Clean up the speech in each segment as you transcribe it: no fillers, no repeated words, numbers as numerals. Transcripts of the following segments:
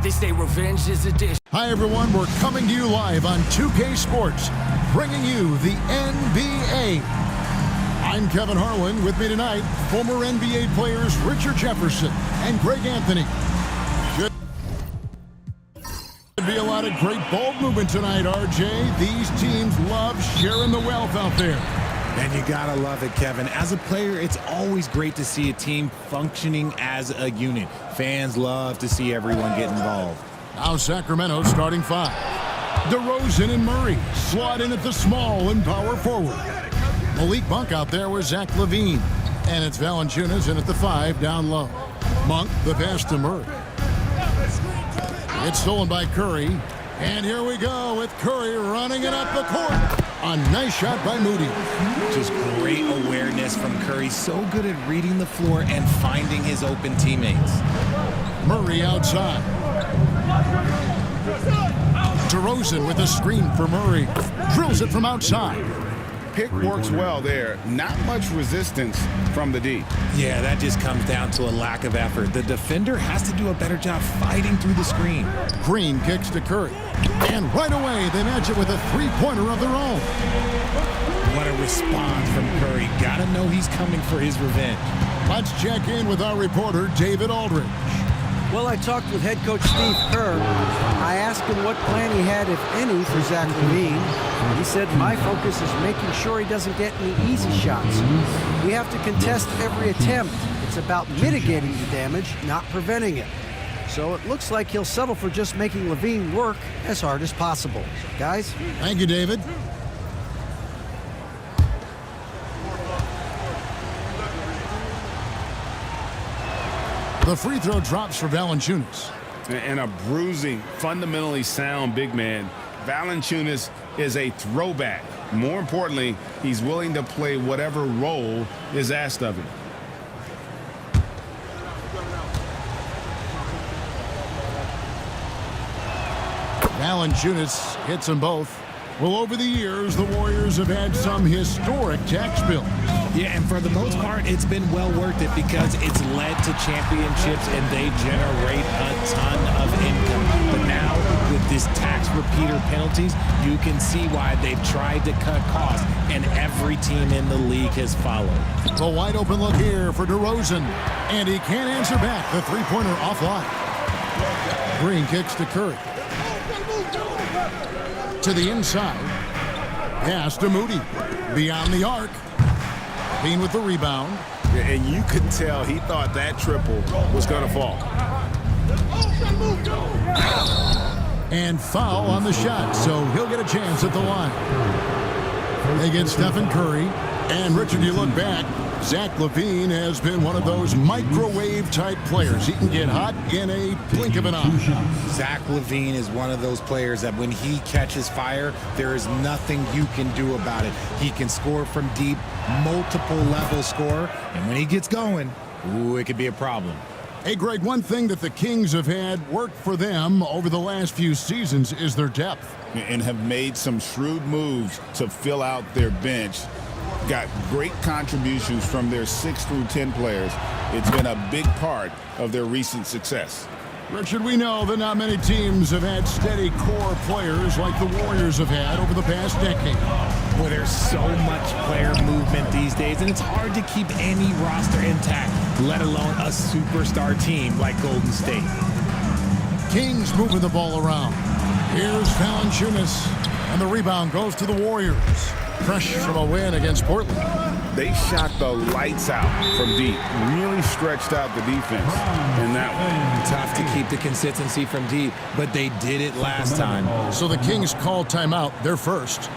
They say revenge is a dish. Hi, everyone. We're coming to you live on 2K Sports, bringing you the NBA. I'm Kevin Harlan. With me tonight, former NBA players Richard Jefferson and Greg Anthony. Should be a lot of great ball movement tonight, RJ. These teams love sharing the wealth out there. And you gotta love it, Kevin. As a player, it's always great to see a team functioning as a unit. Fans love to see everyone get involved. Now Sacramento starting five. DeRozan and Murray slot in at the small and power forward. Malik Monk out there with Zach LaVine. And it's Valanciunas in at the five down low. Monk, the pass to Murray. It's stolen by Curry. And here we go with Curry running it up the court. A nice shot by Moody. Just great awareness from Curry. So good at reading the floor and finding his open teammates. Murray outside. DeRozan with a screen for Murray. Drills it from outside. Pick works well there. Not much resistance from the D. Yeah, that just comes down to a lack of effort. The defender has to do a better job fighting through the screen. Green kicks to Curry. And right away, they match it with a three-pointer of their own. What a response from Curry. Gotta know he's coming for his revenge. Let's check in with our reporter, David Aldridge. Well, I talked with head coach Steve Kerr. I asked him what plan he had, if any, for Zach LaVine. He said, my focus is making sure he doesn't get any easy shots. We have to contest every attempt. It's about mitigating the damage, not preventing it. So it looks like he'll settle for just making LaVine work as hard as possible. Guys? Thank you, David. The free throw drops for Valanciunas. And a bruising, fundamentally sound big man. Valanciunas is a throwback. More importantly, he's willing to play whatever role is asked of him. Valanciunas hits them both. Well, over the years, the Warriors have had some historic tax bills. Yeah, and for the most part, it's been well worth it because it's led to championships and they generate a ton of income. But now, with this tax repeater penalties, you can see why they've tried to cut costs, and every team in the league has followed. A wide open look here for DeRozan, and he can't answer back. The three-pointer offline. Green kicks to Curry. To the inside. Pass to Moody. Beyond the arc. Bean with the rebound. And you could tell he thought that triple was going to fall. And foul on the shot, so he'll get a chance at the line. They get Stephen Curry. And Richard, you look back, Zach LaVine has been one of those microwave-type players. He can get hot in a blink of an eye. Zach LaVine is one of those players that when he catches fire, there is nothing you can do about it. He can score from deep, multiple-level score, and when he gets going, ooh, it could be a problem. Hey, Greg, one thing that the Kings have had work for them over the last few seasons is their depth. And have made some shrewd moves to fill out their bench. Got great contributions from their 6 through 10 players. It's been a big part of their recent success. Richard, we know that not many teams have had steady core players like the Warriors have had over the past decade. Well, there's so much player movement these days, and it's hard to keep any roster intact, let alone a superstar team like Golden State. Kings moving the ball around. Here's Valanciunas, and the rebound goes to the Warriors. Fresh from a win against Portland. They shot the lights out from deep. Really stretched out the defense in that one. Tough to keep the consistency from deep, but they did it last time. So the Kings call timeout. They're first.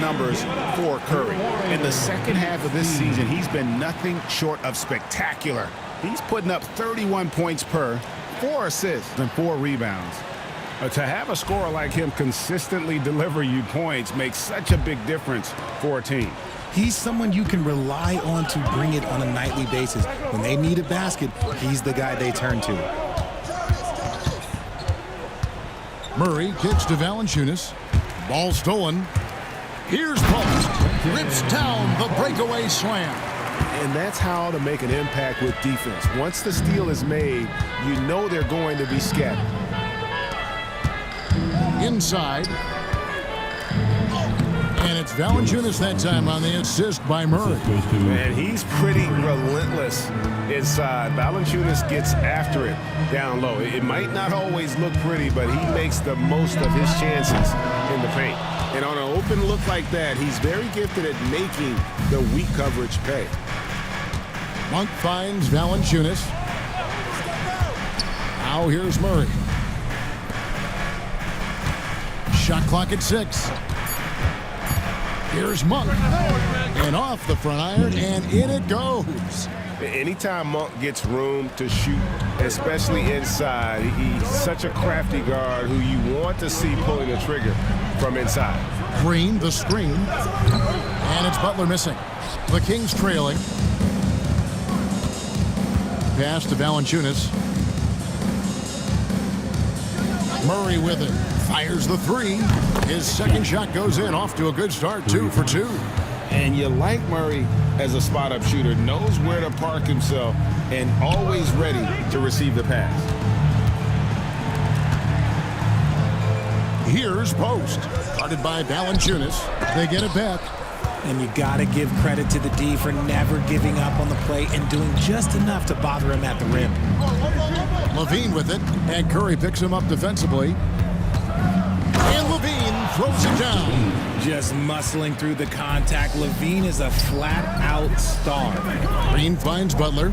numbers for Curry. In the second half of this season, he's been nothing short of spectacular. He's putting up 31 points per, 4 assists, and 4 rebounds. To have a scorer like him consistently deliver you points makes such a big difference for a team. He's someone you can rely on to bring it on a nightly basis. When they need a basket, he's the guy they turn to. Murray kicks to Valanciunas. Ball stolen. Here's Post. Rips down the breakaway slam. And that's how to make an impact with defense. Once the steal is made, you know they're going to be scattered. Inside. And it's Valanciunas that time on the assist by Murray. And he's pretty relentless inside. Valanciunas gets after it down low. It might not always look pretty, but he makes the most of his chances in the paint. And on an open look like that, he's very gifted at making the weak coverage pay. Monk finds Valanciunas. Now here's Murray. Shot clock at 6. Here's Monk. And off the front iron, and in it goes. Anytime Monk gets room to shoot, especially inside, he's such a crafty guard who you want to see pulling the trigger from inside. Green, the screen. And it's Butler missing. The Kings trailing. Pass to Valanciunas. Murray with it. Fires the 3. His second shot goes in. Off to a good start. 2 for 2. And you like Murray as a spot-up shooter. Knows where to park himself and always ready to receive the pass. Here's Post. Guarded by Valanciunas. They get it back. And you got to give credit to the D for never giving up on the play and doing just enough to bother him at the rim. Levine with it, and Curry picks him up defensively. And Levine throws it down. Just muscling through the contact. Levine is a flat-out star. Green finds Butler.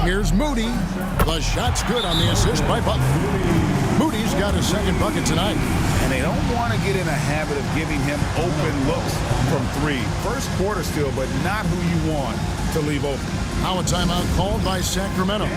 Here's Moody. The shot's good on the assist by Butler. Moody's got his second bucket tonight. And they don't want to get in a habit of giving him open looks from 3. First quarter still, but not who you want to leave open. Now a timeout called by Sacramento.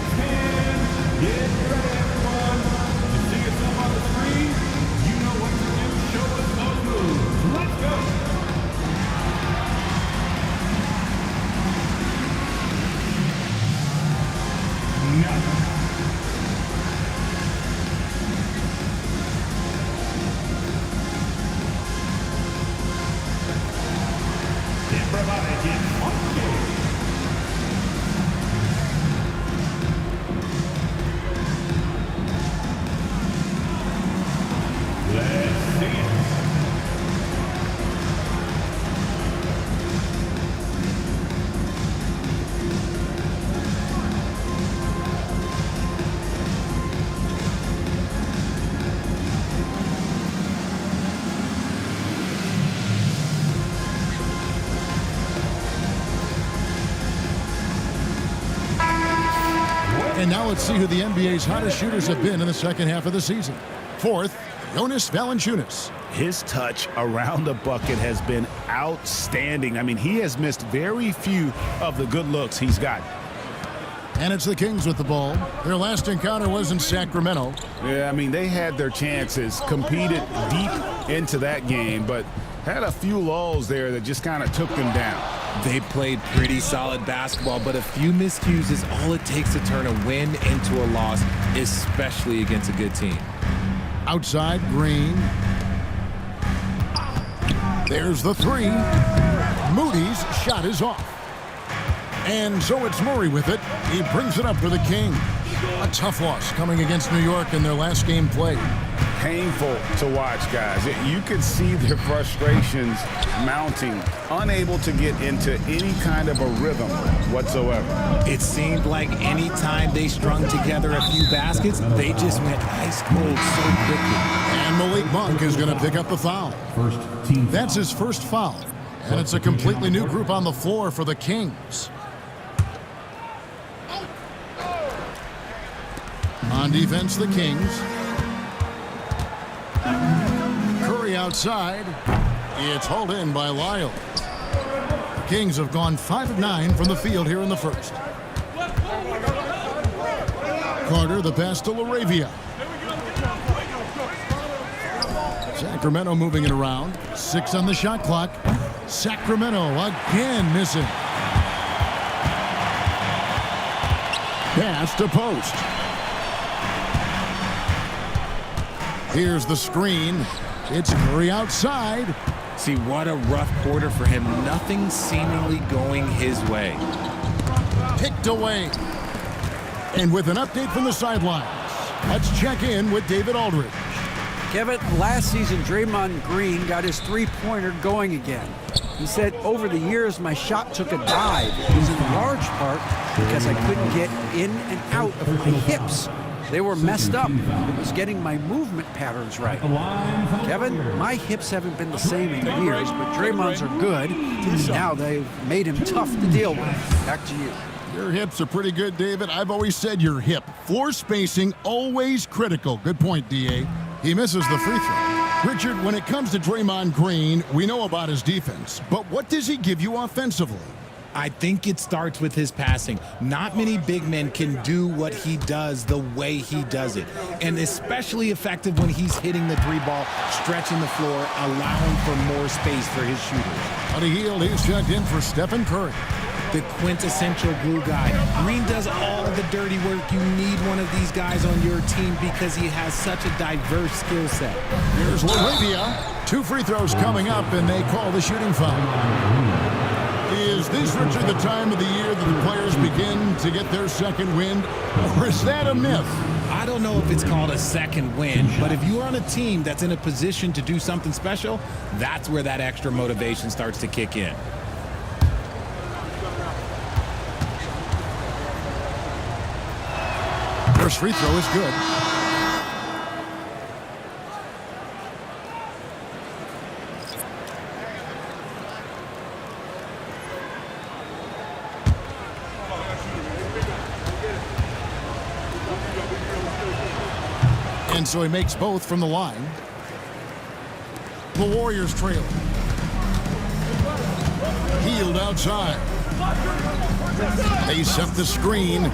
And now let's see who the NBA's hottest shooters have been in the second half of the season. 4th, Jonas Valanciunas. His touch around the bucket has been outstanding. I mean, he has missed very few of the good looks he's got. And it's the Kings with the ball. Their last encounter was in Sacramento. Yeah, I mean, they had their chances, competed deep into that game, but had a few lulls there that just kind of took them down. They played pretty solid basketball, but a few miscues is all it takes to turn a win into a loss, especially against a good team. Outside, Green. There's the 3. Moody's shot is off. And so it's Murray with it. He brings it up for the Kings. A tough loss coming against New York in their last game played. Painful to watch, guys. You could see their frustrations mounting, unable to get into any kind of a rhythm whatsoever. It seemed like any time they strung together a few baskets, they just went ice cold so quickly. And Malik Monk is going to pick up the foul. That's his first foul. And it's a completely new group on the floor for the Kings. On defense, the Kings. Curry outside. It's hauled in by Lyle. Kings have gone 5 of 9 from the field here in the first. Carter, the pass to Laravia. Sacramento moving it around. 6 on the shot clock. Sacramento again missing. Pass to post. Here's the screen. It's Curry outside. See, what a rough quarter for him. Nothing seemingly going his way. Picked away. And with an update from the sidelines, let's check in with David Aldridge. Kevin, last season, Draymond Green got his three-pointer going again. He said, over the years, my shot took a dive. It was in large part because I couldn't get in and out of my hips. They were messed up. It was getting my movement patterns right. Kevin, my hips haven't been the same in years, but Draymond's are good. Now they've made him tough to deal with. Back to you. Your hips are pretty good, David. I've always said your hip. Floor spacing, always critical. Good point, D.A. He misses the free throw. Richard, when it comes to Draymond Green, we know about his defense, but what does he give you offensively? I think it starts with his passing. Not many big men can do what he does the way he does it. And especially effective when he's hitting the three ball, stretching the floor, allowing for more space for his shooters. Buddy Hield, he's checked in for Stephen Curry. The quintessential glue guy. Green does all the dirty work. You need one of these guys on your team because he has such a diverse skill set. Here's Laravia. 2 free throws coming up, and they call the shooting foul. Is this, Richard, the time of the year that the players begin to get their second wind, or is that a myth? I don't know if it's called a second wind, but if you're on a team that's in a position to do something special, that's where that extra motivation starts to kick in. First free throw is good. And so he makes both from the line. The Warriors trail. Hield outside. They set the screen.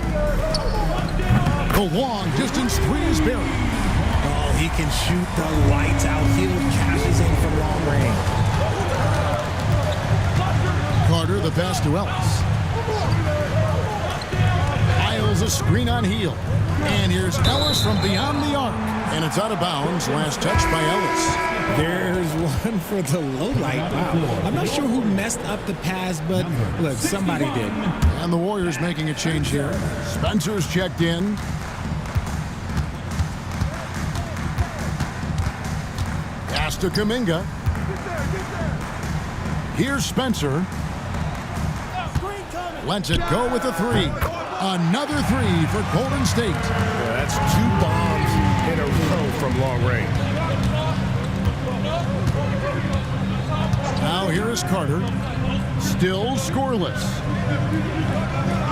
The long distance three is buried. Oh, he can shoot the lights out. Hield cashes in from long range. Carter, the pass to Ellis. Isles a screen on Hield. And here's Ellis from beyond the arc. And it's out of bounds. Last touch by Ellis. There's one for the low light. Wow. I'm not sure who messed up the pass, but look, somebody did. And the Warriors making a change here. Spencer's checked in. Pass to Kuminga. Here's Spencer. Lets it go with a three. Another three for Golden State. Yeah, that's 2 bombs in a row from long range. Now here is Carter. Still scoreless.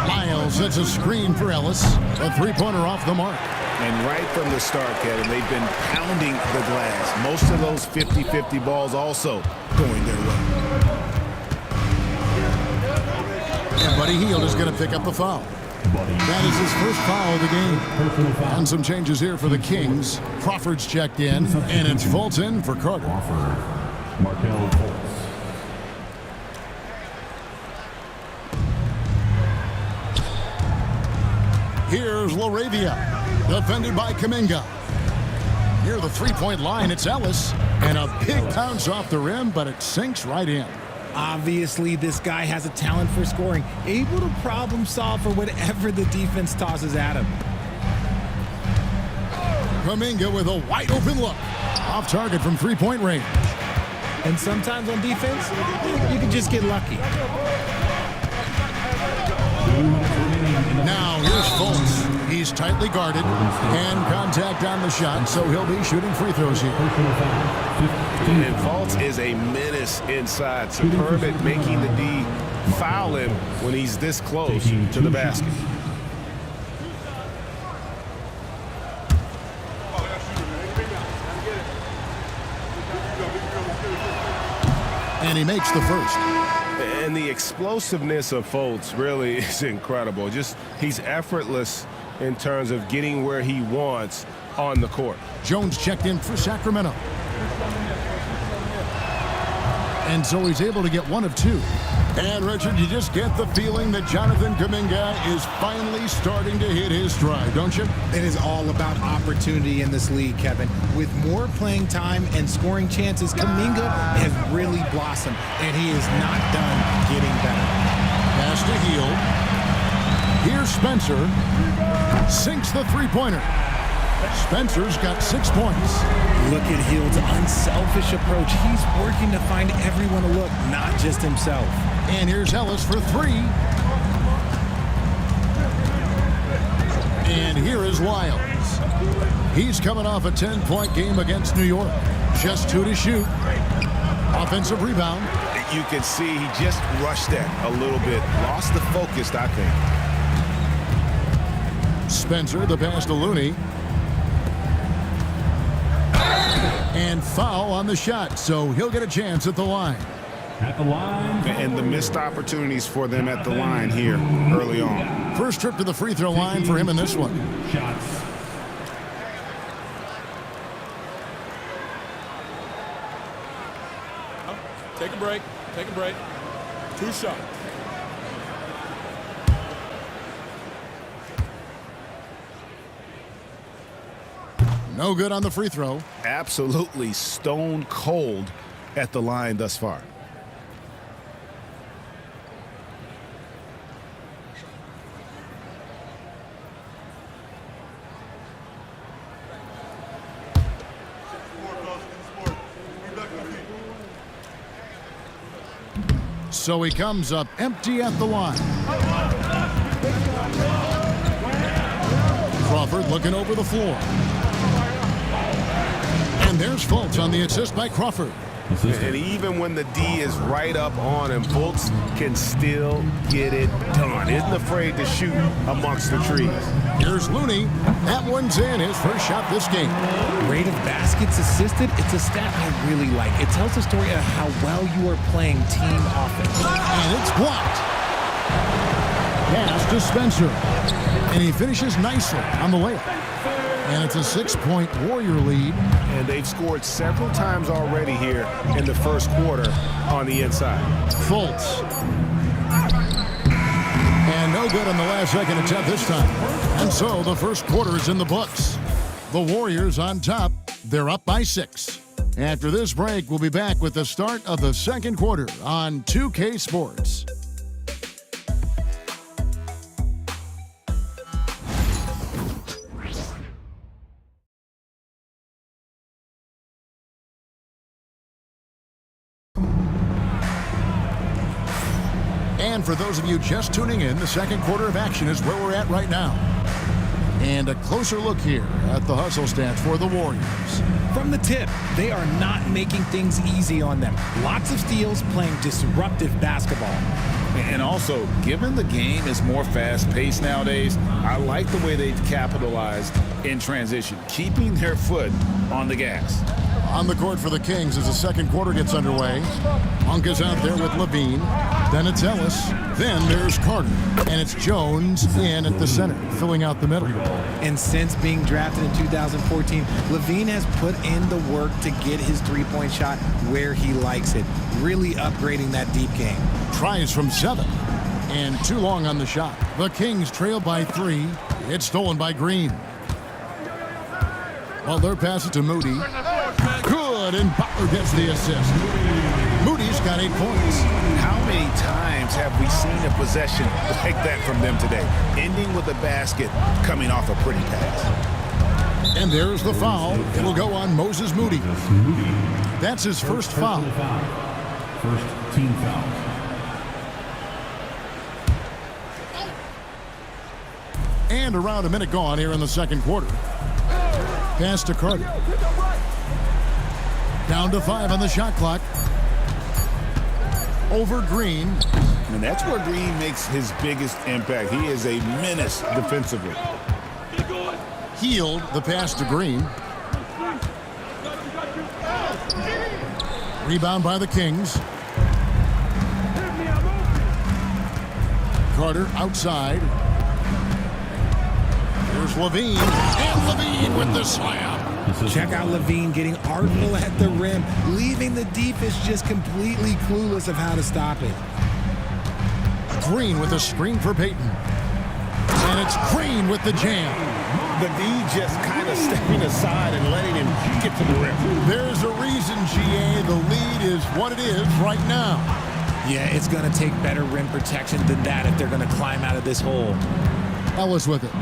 Miles sets a screen for Ellis. A three-pointer off the mark. And right from the start, Kevin, they've been pounding the glass. Most of those 50-50 balls also going their way. And Buddy Hield is going to pick up the foul. That is his first foul of the game. And some changes here for the Kings. Crawford's checked in, and it's Fulton for Carter. Here's Laravia, defended by Kuminga. Near the three-point line, it's Ellis. And a big bounce off the rim, but it sinks right in. Obviously, this guy has a talent for scoring, able to problem solve for whatever the defense tosses at him. Kuminga with a wide open look. Off target from three-point range. And sometimes on defense, you can just get lucky. Now here's Fultz. He's tightly guarded. And contact on the shot, so he'll be shooting free throws here. And Fultz is a menace inside. Superb at making the D foul him when he's this close to the basket. And he makes the first. And the explosiveness of Fultz really is incredible. Just he's effortless in terms of getting where he wants on the court. Jones checked in for Sacramento. And so he's able to get 1 of 2. And, Richard, you just get the feeling that Jonathan Kuminga is finally starting to hit his stride, don't you? It is all about opportunity in this league, Kevin. With more playing time and scoring chances, Kuminga has really blossomed, and he is not done getting better. Pass to Hield. Here's Spencer. Sinks the three-pointer. Spencer's got 6 points. Look at Hield's unselfish approach. He's working to find everyone to look, not just himself. And here's Ellis for 3. And here is Lyles. He's coming off a 10-point game against New York. Just 2 to shoot. Offensive rebound. You can see he just rushed that a little bit. Lost the focus, I think. Spencer, the pass to Looney. And foul on the shot, so he'll get a chance at the line. At the line. And the missed opportunities for them at the line here early on. First trip to the free throw line for him in this one. Shots. Take a break. Take a break. 2 shots. No good on the free throw. Absolutely stone cold at the line thus far. So he comes up empty at the line. Crawford looking over the floor. And there's Fultz on the assist by Crawford. And even when the D is right up on him, Fultz can still get it done. Isn't afraid to shoot amongst the trees. Here's Looney. That one's in, his first shot this game. Rate of baskets assisted, it's a stat I really like. It tells the story of how well you are playing team offense. And it's blocked. Pass to Spencer. And he finishes nicely on the layup. And it's a 6-point Warrior lead. And they've scored several times already here in the first quarter on the inside. Fultz. And no good on the last second attempt this time. And so the first quarter is in the books. The Warriors on top. They're up by 6. After this break, we'll be back with the start of the second quarter on 2K Sports. And for those of you just tuning in, the second quarter of action is where we're at right now. And a closer look here at the hustle stats for the Warriors. From the tip, they are not making things easy on them. Lots of steals, playing disruptive basketball. And also, given the game is more fast-paced nowadays, I like the way they've capitalized in transition, keeping their foot on the gas. On the court for the Kings as the second quarter gets underway. Monk is out there with Levine. Then it's Ellis. Then there's Carter. And it's Jones in at the center, filling out the middle. And since being drafted in 2014, Levine has put in the work to get his three-point shot where he likes it, really upgrading that deep game. Tries from 7. And too long on the shot. The Kings trail by 3. It's stolen by Green. Butler passes to Moody. Good, and Butler gets the assist. Moody's got 8 points. How many times have we seen a possession like that from them today, ending with a basket coming off a pretty pass? And there's the foul. It'll go on Moses Moody. That's his first foul. First team foul. And around a minute gone here in the second quarter. Pass to Carter. Down to 5 on the shot clock. Over Green. And that's where Green makes his biggest impact. He is a menace defensively. Hield the pass to Green. Rebound by the Kings. Carter outside. Here's Levine, and Levine with the slam. Check out Levine getting artful at the rim, leaving the defense just completely clueless of how to stop it. Green with a screen for Payton. And it's Green with the jam. The D just kind of stepping aside and letting him get to the rim. There's a reason, GA, the lead is what it is right now. Yeah, it's going to take better rim protection than that if they're going to climb out of this hole. Ellis with it.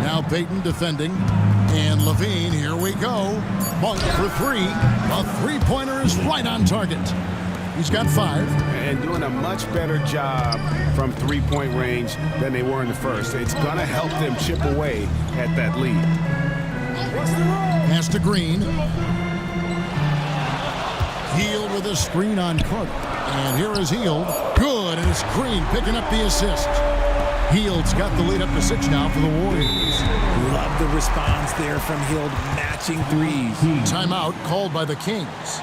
Now Payton defending. And Levine, here we go. Monk for three. A three-pointer is right on target. He's got 5. And doing a much better job from three-point range than they were in the first. It's going to help them chip away at that lead. Pass to Green. Hield with a screen on Carter. And here is Hield. Good, and it's Green picking up the assist. Hield's got the lead up to 6 now for the Warriors. Love the response there from Hield, matching threes. Timeout called by the Kings.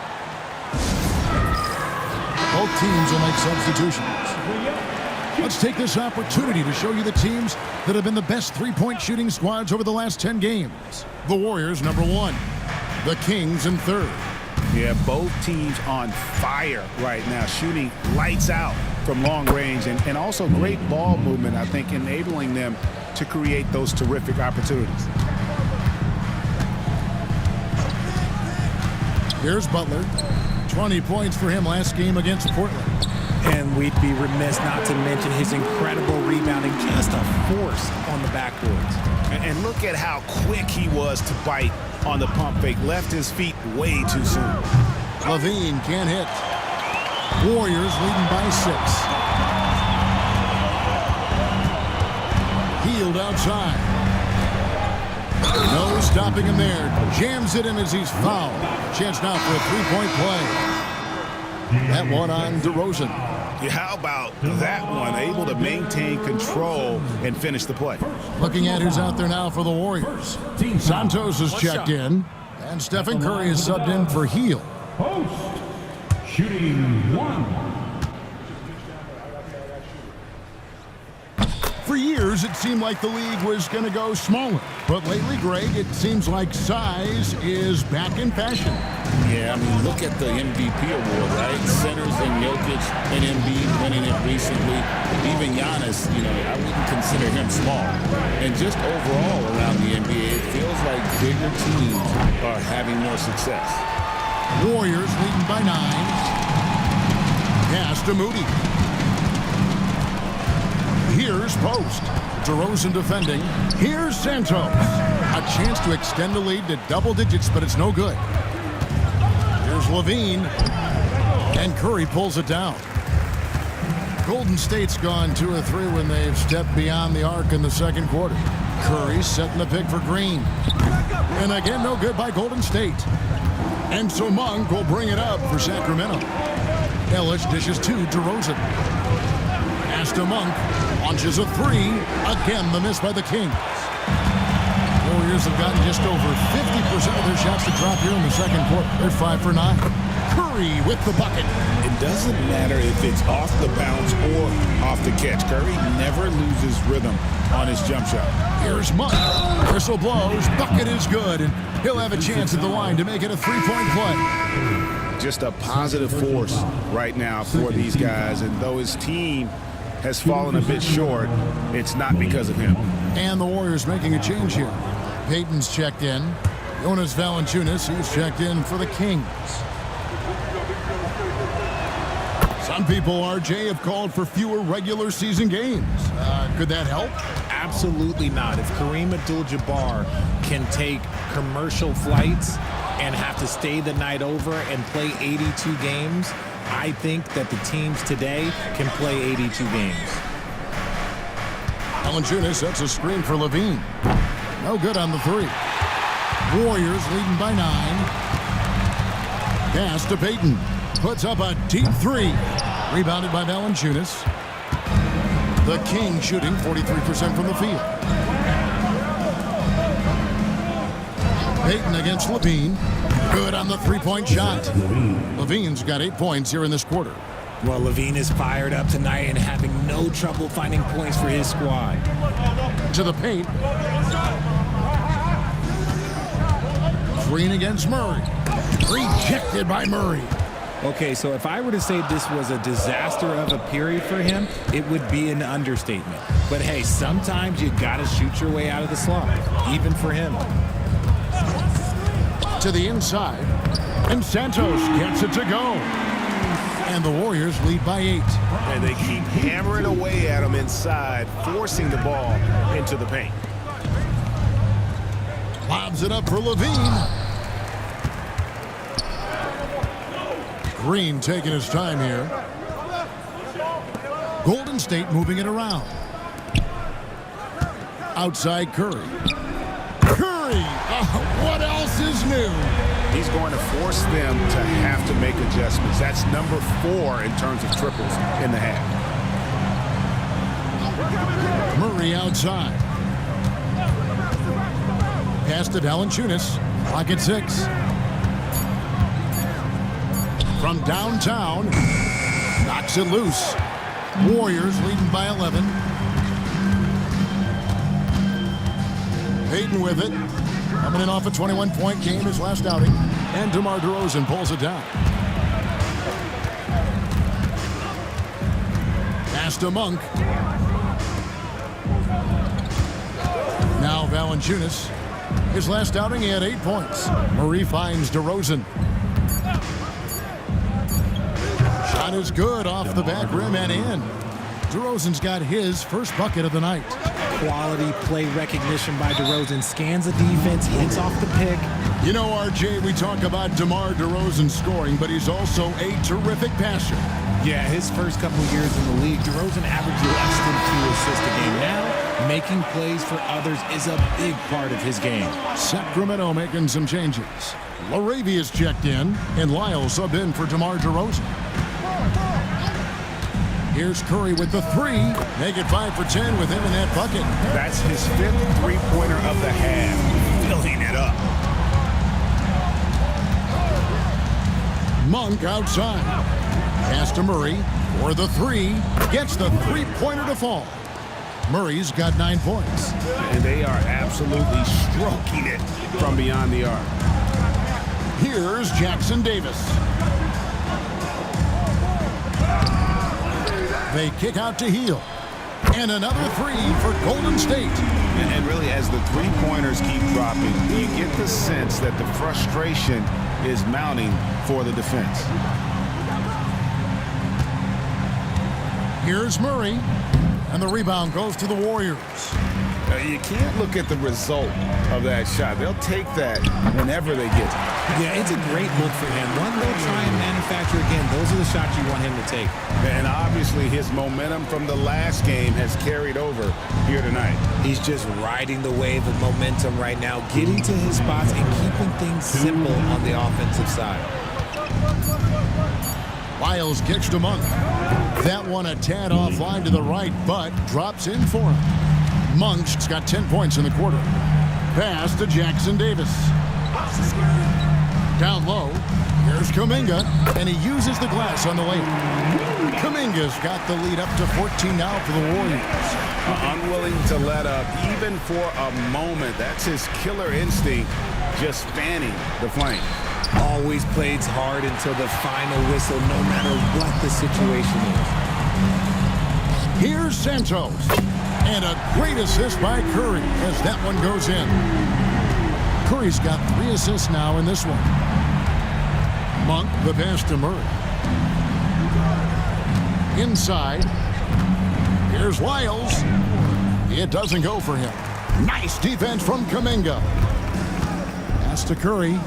Both teams will make substitutions. Let's take this opportunity to show you the teams that have been the best three-point shooting squads over the last 10 games. The Warriors, number 1. The Kings in 3rd. Yeah, both teams on fire right now, shooting lights out from long range and also great ball movement, I think, enabling them to create those terrific opportunities. Here's Butler. 20 points for him last game against Portland. And we'd be remiss not to mention his incredible rebounding, just a force on the backboards. And look at how quick he was to bite on the pump fake. Left his feet way too soon. Levine can't hit. Warriors leading by 6. Hield outside. No stopping him there. Jams it in as he's fouled. Chance now for a three-point play. That one on DeRozan. Yeah, how about that one? Able to maintain control and finish the play. Looking at who's out there now for the Warriors. Santos is checked in. And Stephen Curry is subbed in for Hield. Post. Shooting 1. For years, it seemed like the league was going to go smaller. But lately, Greg, it seems like size is back in fashion. Yeah, I mean, look at the MVP award, right? Centers and Jokic and Embiid winning it recently. Even Giannis, I wouldn't consider him small. And just overall around the NBA, it feels like bigger teams are having more success. Warriors leading by 9. Pass to Moody. Here's Post. DeRozan defending. Here's Santos. A chance to extend the lead to double digits, but it's no good. Here's Levine. And Curry pulls it down. Golden State's gone 2 of 3 when they've stepped beyond the arc in the second quarter. Curry setting the pick for Green. And again, no good by Golden State. And so Monk will bring it up for Sacramento. Ellis dishes to DeRozan. Pass to Monk. Launches a 3. Again, the miss by the Kings. Warriors have gotten just over 50% of their shots to drop here in the second quarter. They're 5 for 9. Curry with the bucket. It doesn't matter if it's off the bounce or off the catch. Curry never loses rhythm on his jump shot. Here's Monk. Whistle blows. Bucket is good. And he'll have a chance at the line to make it a 3-point play. Just a positive force right now for these guys. And though his team has fallen a bit short, it's not because of him. And the Warriors making a change here. Payton's checked in. Jonas Valanciunas, he's checked in for the Kings. Some people, RJ, have called for fewer regular season games. Could that help? Absolutely not. If Kareem Abdul-Jabbar can take commercial flights and have to stay the night over and play 82 games, I think that the teams today can play 82 games. Valanciunas sets a screen for Levine. No good on the 3. Warriors leading by 9. Pass to Payton. Puts up a deep 3. Rebounded by Valanciunas. The Kings shooting 43% from the field. Payton against Levine. Good on the 3-point shot. Levine's got 8 points here in this quarter. Well, Levine is fired up tonight and having no trouble finding points for his squad. To the paint. Green against Murray. Rejected by Murray. Okay, so if I were to say this was a disaster of a period for him, it would be an understatement. But hey, sometimes you gotta shoot your way out of the slump, even for him. To the inside. And Santos gets it to go. And the Warriors lead by 8. And they keep hammering away at him inside, forcing the ball into the paint. Lobs it up for Levine. Green taking his time here. Golden State moving it around. Outside Curry. Curry! What else is new? He's going to force them to have to make adjustments. That's number 4 in terms of triples in the half. Murray outside. Pass to Valanciunas. Clock at 6. From downtown. Knocks it loose. Warriors leading by 11. Payton with it. Coming in off a 21-point game, his last outing. And DeMar DeRozan pulls it down. Pass to Monk. Now Valanciunas. His last outing, he had 8 points. Murray finds DeRozan. Shot is good off the back rim and in. DeRozan's got his first bucket of the night. Quality play recognition by DeRozan. Scans the defense, hits off the pick. You know, RJ, we talk about DeMar DeRozan scoring, but he's also a terrific passer. Yeah, his first couple of years in the league, DeRozan averaged less than 2 assists a game. Now, making plays for others is a big part of his game. Sacramento making some changes. Laravia's checked in, and Lyle subbed in for DeMar DeRozan. Here's Curry with the 3. Make it 5 for 10 with him in that bucket. That's his 5th three-pointer of the half. Filling it up. Monk outside. Pass to Murray for the 3. Gets the three-pointer to fall. Murray's got 9 points. And they are absolutely stroking it from beyond the arc. Here's Jackson Davis. They kick out to Hield. And another 3 for Golden State. And really, as the three-pointers keep dropping, you get the sense that the frustration is mounting for the defense. Here's Murray. And the rebound goes to the Warriors. You can't look at the result of that shot. They'll take that whenever they get it. Yeah, it's a great look for him. One they'll try and manufacture again. Those are the shots you want him to take. And obviously his momentum from the last game has carried over here tonight. He's just riding the wave of momentum right now, getting to his spots and keeping things simple on the offensive side. Lyles kicks to Monk. That one a tad offline to the right, but drops in for him. Monk's got 10 points in the quarter. Pass to Jackson Davis. Down low. Here's Kuminga, and he uses the glass on the layup. Kuminga's got the lead up to 14 now for the Warriors. Unwilling to let up even for a moment. That's his killer instinct, just fanning the flame. Always plays hard until the final whistle, no matter what the situation is. Here's Santos. And a great assist by Curry as that one goes in. Curry's got 3 assists now in this one. Monk, the pass to Murray. Inside. Here's Lyles. It doesn't go for him. Nice defense from Kuminga. Pass to Curry.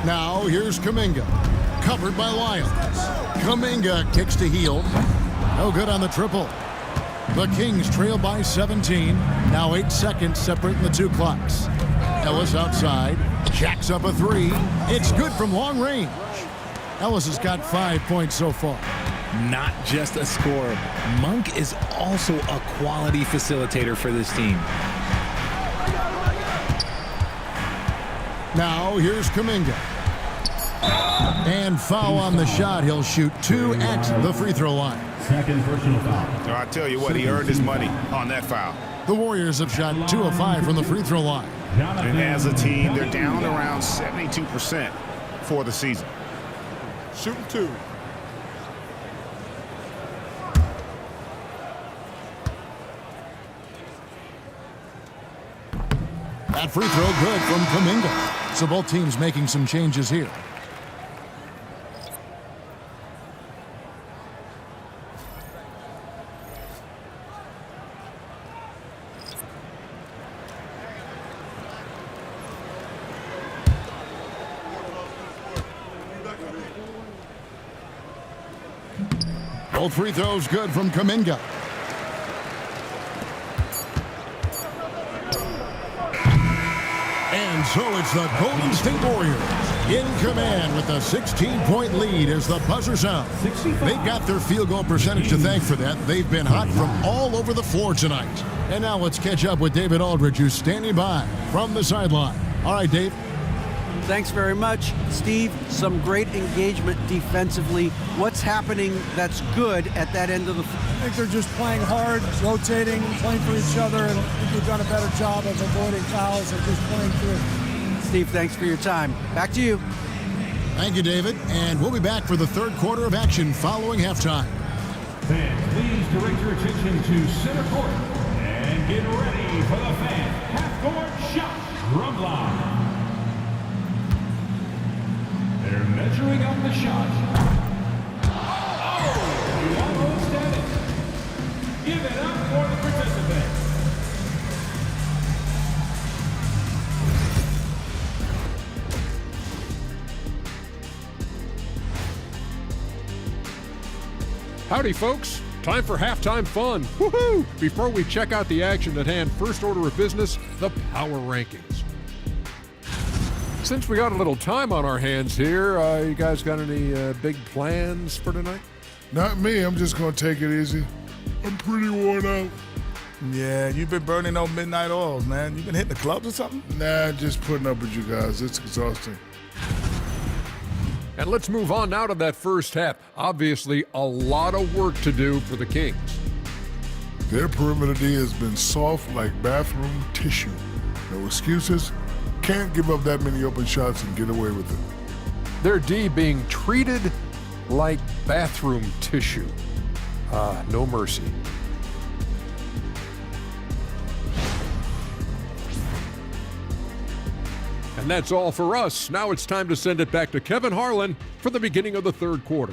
Now here's Kuminga. Covered by Lyles. Kuminga kicks to Hield. No good on the triple. The Kings trail by 17. Now 8 seconds separating the 2 clocks. Ellis outside. Jacks up a 3. It's good from long range. Ellis has got 5 points so far. Not just a scorer. Monk is also a quality facilitator for this team. Now here's Kuminga. And foul on the shot. He'll shoot 2 at the free throw line. Second personal foul. I tell you what, he earned his money on that foul. The Warriors have shot 2 of 5 from the free throw line. And as a team, they're down around 72% for the season. Shooting 2. That free throw good from Kuminga. So both teams making some changes here. Both free throws good from Kuminga. And so it's the Golden State Warriors in command with a 16-point lead as the buzzer sounds. They've got their field goal percentage to thank for that. They've been hot from all over the floor tonight. And now let's catch up with David Aldridge, who's standing by from the sideline. All right, Dave. Thanks very much, Steve. Some great engagement defensively. What's happening that's good at that end of the floor? I think they're just playing hard, rotating, playing for each other, and I think we've done a better job of avoiding fouls and just playing through. Steve, thanks for your time. Back to you. Thank you, David. And we'll be back for the third quarter of action following halftime. Fans, please direct your attention to center court and get ready for the fan half-court shot drum line. They're measuring up the shot. Oh, you almost had it. Give it up for the participant. Howdy, folks. Time for halftime fun. Woohoo! Before we check out the action at hand, first order of business, the power rankings. Since we got a little time on our hands here, you guys got any big plans for tonight? Not me. I'm just going to take it easy. I'm pretty worn out. Yeah, you've been burning those midnight oils, man. You been hitting the clubs or something? Nah, just putting up with you guys. It's exhausting. And let's move on now to that first half. Obviously, a lot of work to do for the Kings. Their perimeter D has been soft like bathroom tissue. No excuses. Can't give up that many open shots and get away with it. Their D being treated like bathroom tissue. No mercy. And that's all for us. Now it's time to send it back to Kevin Harlan for the beginning of the third quarter.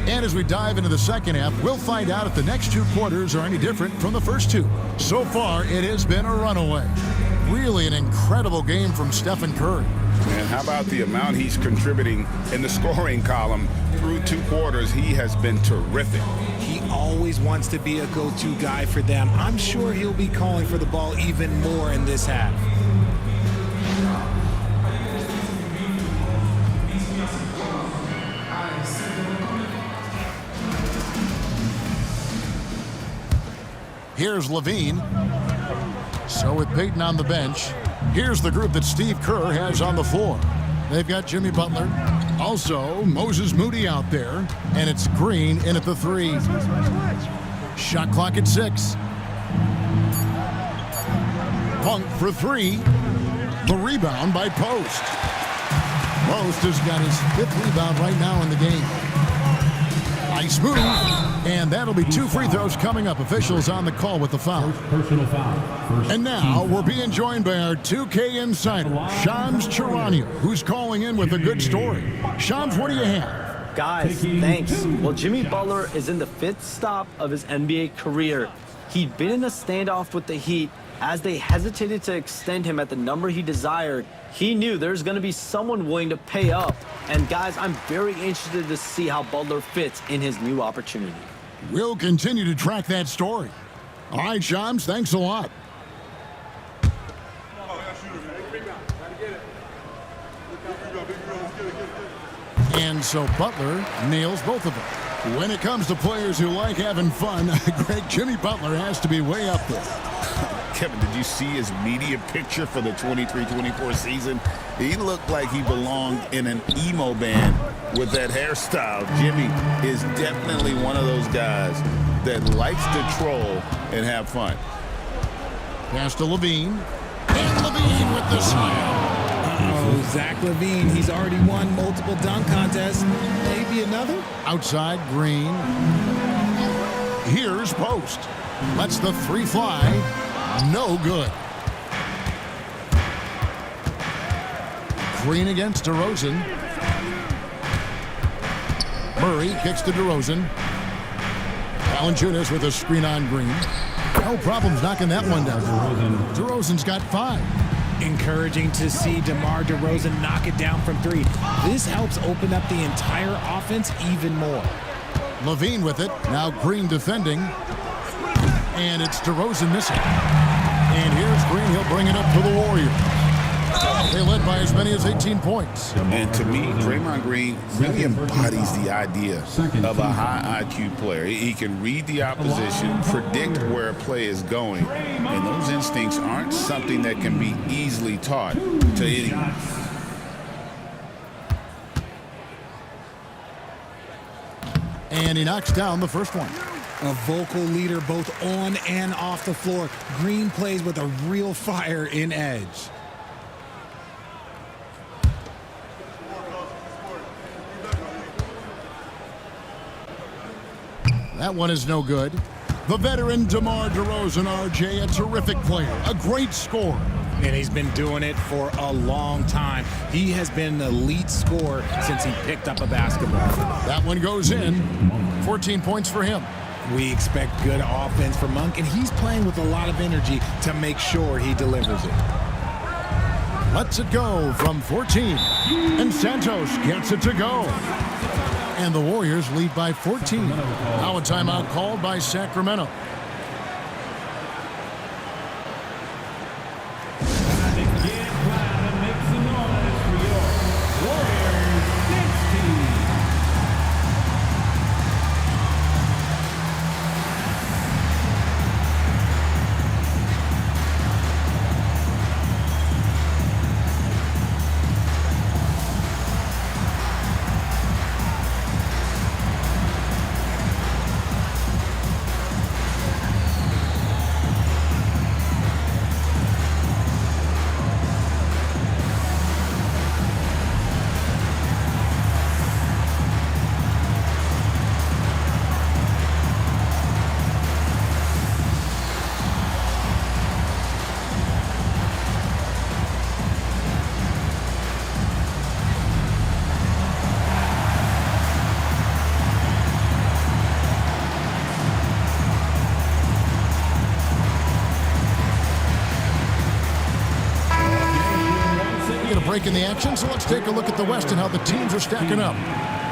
And as we dive into the second half, we'll find out if the next 2 quarters are any different from the first 2. So far, it has been a runaway. Really an incredible game from Stephen Curry. And how about the amount he's contributing in the scoring column through 2 quarters? He has been terrific. He always wants to be a go-to guy for them. I'm sure he'll be calling for the ball even more in this half. Here's Levine. So with Peyton on the bench, here's the group that Steve Kerr has on the floor. They've got Jimmy Butler. Also, Moses Moody out there. And it's Green in at the 3. Shot clock at 6. Punk for 3. The rebound by Post. Post has got his 5th rebound right now in the game. Nice move. And that'll be 2 free throws coming up. Officials on the call with the foul. Personal foul. And now we're being joined by our 2K insider, Shams Charania, who's calling in with a good story. Shams, what do you have? Guys, thanks. Well, Jimmy Butler is in the 5th stop of his NBA career. He'd been in a standoff with the Heat. As they hesitated to extend him at the number he desired, he knew there's going to be someone willing to pay up. And guys, I'm very interested to see how Butler fits in his new opportunity. We'll continue to track that story. All right, Shams, thanks a lot. And so Butler nails both of them. When it comes to players who like having fun, Greg, Jimmy Butler has to be way up there. Kevin, did you see his media picture for the 23-24 season? He looked like he belonged in an emo band with that hairstyle. Jimmy is definitely one of those guys that likes to troll and have fun. Pass to Levine. And Levine with the slam. Oh, Zach LaVine, he's already won multiple dunk contests. Maybe another? Outside Green. Here's Post. Lets the three fly. No good. Green against DeRozan. Murray kicks to DeRozan. Valanciunas with a screen on Green. No problems knocking that one down. DeRozan's got 5. Encouraging to see DeMar DeRozan knock it down from 3. This helps open up the entire offense even more. Levine with it. Now Green defending. And it's DeRozan missing. And here's Green. He'll bring it up to the Warriors. They led by as many as 18 points. And to me, Draymond Green really embodies the idea of a high IQ player. He can read the opposition, predict where a play is going, and those instincts aren't something that can be easily taught to anyone. And he knocks down the first one. A vocal leader both on and off the floor. Green plays with a real fire in edge. That one is no good. The veteran DeMar DeRozan, RJ, a terrific player, a great scorer. And he's been doing it for a long time. He has been an elite scorer since he picked up a basketball. That one goes in. 14 points for him. We expect good offense from Monk, and he's playing with a lot of energy to make sure he delivers it. Lets it go from 14. And Santos gets it to go. And the Warriors lead by 14. Now a timeout called by Sacramento. Break in the action, so let's take a look at the West and how the teams are stacking up.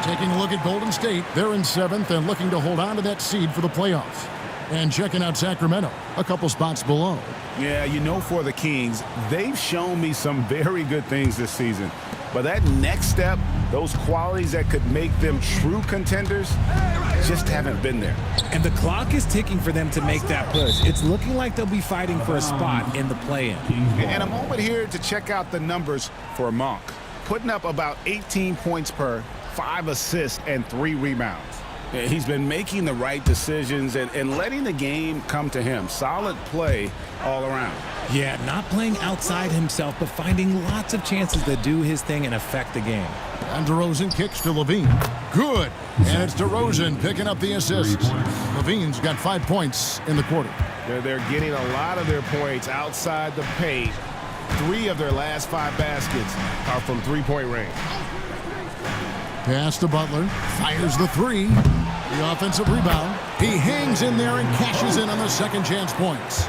Taking a look at Golden State, they're in 7th and looking to hold on to that seed for the playoffs. And checking out Sacramento, a couple spots below. Yeah, you know, for the Kings, they've shown me some very good things this season. But that next step, those qualities that could make them true contenders, just haven't been there. And the clock is ticking for them to make that push. It's looking like they'll be fighting for a spot in the play-in. And a moment here to check out the numbers for Monk. Putting up about 18 points per, 5 assists, and 3 rebounds. He's been making the right decisions and letting the game come to him. Solid play all around. Yeah, not playing outside himself, but finding lots of chances to do his thing and affect the game. And DeRozan kicks to Levine. Good. And it's DeRozan picking up the assists. Levine's got 5 points in the quarter. They're getting a lot of their points outside the paint. 3 of their last 5 baskets are from three-point range. Pass to Butler. Fires the 3. The offensive rebound. He hangs in there and cashes in on the second chance points.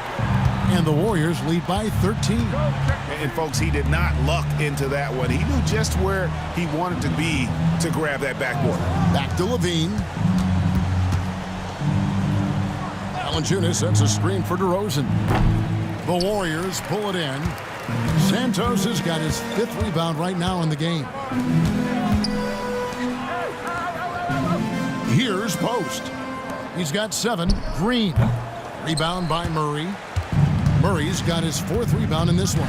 And the Warriors lead by 13. And folks, he did not luck into that one. He knew just where he wanted to be to grab that backboard. Back to Levine. Valanciunas sets a screen for DeRozan. The Warriors pull it in. Santos has got his 5th rebound right now in the game. Here's Post. He's got 7. Green. Rebound by Murray. Murray's got his 4th rebound in this one.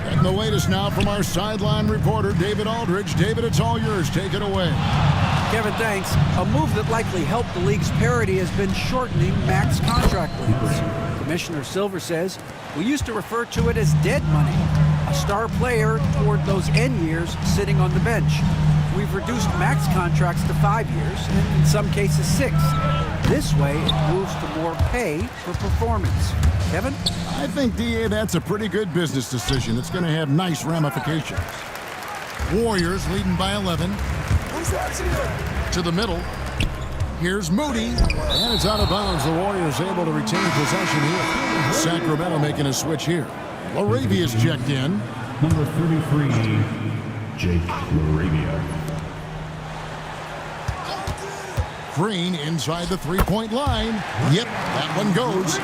And the latest now from our sideline reporter, David Aldridge. David, it's all yours. Take it away. Kevin, thanks. A move that likely helped the league's parity has been shortening max contract lengths. Commissioner Silver says, we used to refer to it as dead money, a star player toward those end years sitting on the bench. We've reduced max contracts to 5 years, and in some cases 6. This way, it moves to more pay for performance. Kevin? I think, DA, that's a pretty good business decision. It's going to have nice ramifications. Warriors leading by 11. To the middle. Here's Moody. And it's out of bounds. The Warriors able to retain possession here. Sacramento making a switch here. Laravia's checked in. Number 33, Jake Laravia. Green inside the three-point line. Yep, that one goes.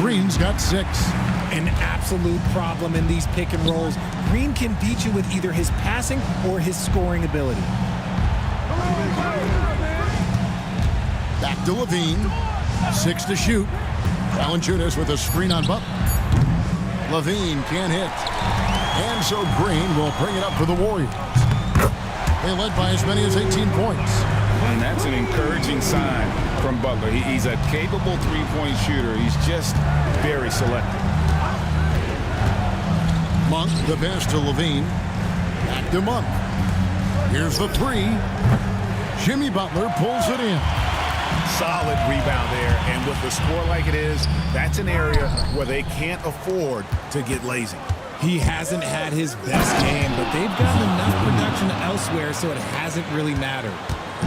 Green's got 6. An absolute problem in these pick and rolls. Green can beat you with either his passing or his scoring ability. Back to Levine. 6 to shoot. Valanciunas with a screen on Butler. Levine can't hit. And so Green will bring it up for the Warriors. They led by as many as 18 points. And that's an encouraging sign from Butler. He's a capable three-point shooter. He's just very selective. Monk, the pass to Levine. Back to Monk. Here's the 3. Jimmy Butler pulls it in. Solid rebound there. And with the score like it is, that's an area where they can't afford to get lazy. He hasn't had his best game, but they've gotten enough production elsewhere, so it hasn't really mattered.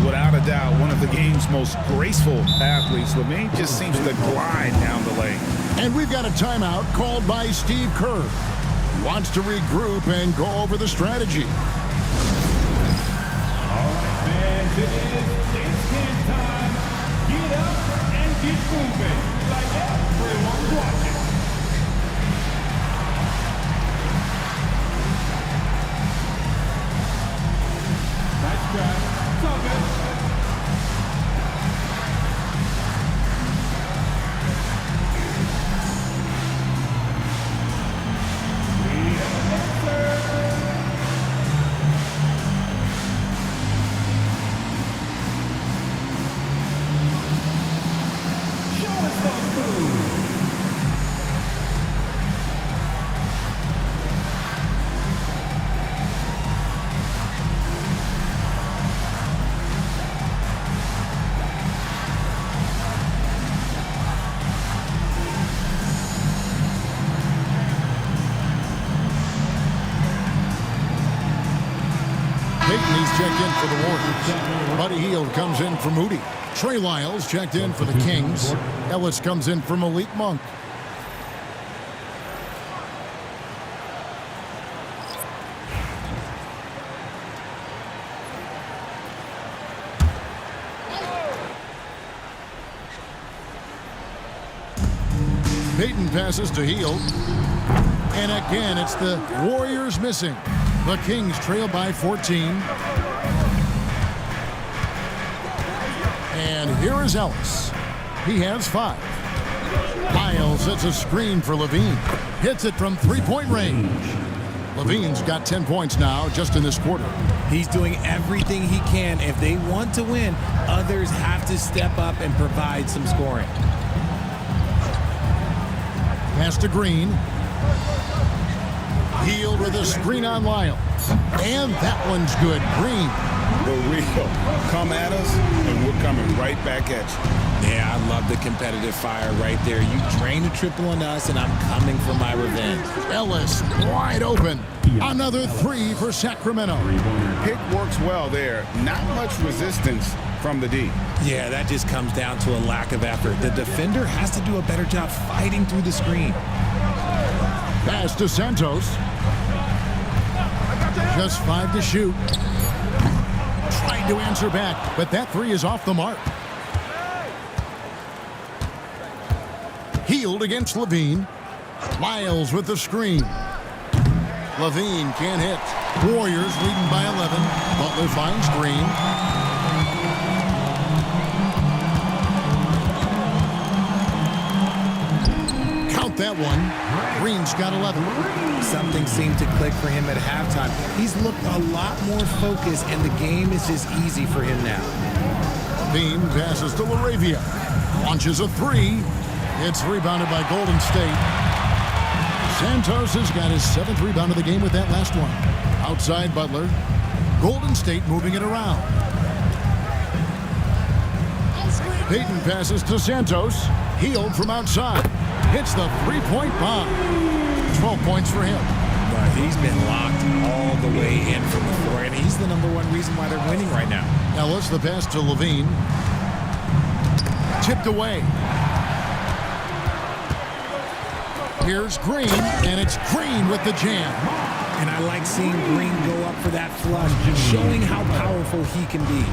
Without a doubt, one of the game's most graceful athletes. Levine just seems to glide down the lane. And we've got a timeout called by Steve Kerr. He wants to regroup and go over the strategy. All right, fans, it is dance game time. Get up and get moving like everyone's watching. Nice try. It's all good. He's checked in for the Warriors. Buddy Hield comes in for Moody. Trey Lyles checked in for the Kings. Ellis comes in for Malik Monk. Payton passes to Hield. And again, it's the Warriors missing. The Kings trail by 14. And here is Ellis. He has 5. Lyles sets a screen for Levine. Hits it from three-point range. Levine's got 10 points now just in this quarter. He's doing everything he can. If they want to win, others have to step up and provide some scoring. Pass to Green. Hield with a screen on Lyles. And that one's good. Green. The real. Come at us, and we're coming right back at you. Yeah, I love the competitive fire right there. You drained a triple on us, and I'm coming for my revenge. Ellis wide open. Another 3 for Sacramento. Pick works well there. Not much resistance from the D. Yeah, that just comes down to a lack of effort. The defender has to do a better job fighting through the screen. Pass to Santos. Just 5 to shoot. Trying to answer back, but that 3 is off the mark. Hield against Levine. Lyles with the screen. Levine can't hit. Warriors leading by 11. Butler finds Green. with that one. Green's got 11. Something seemed to click for him at halftime. He's looked a lot more focused, and the game is just easy for him now. Bean passes to Laravia. Launches a three. It's rebounded by Golden State. Santos has got his 7th rebound of the game with that last one. Outside Butler. Golden State moving it around. Payton passes to Santos. Healed from outside. Hits the three-point bomb. 12 points for him. But he's been locked all the way in from the floor, and he's the #1 reason why they're winning right now. Ellis, the pass to Levine. Tipped away. Here's Green, and it's Green with the jam. And I like seeing Green go up for that flush, showing how powerful he can be.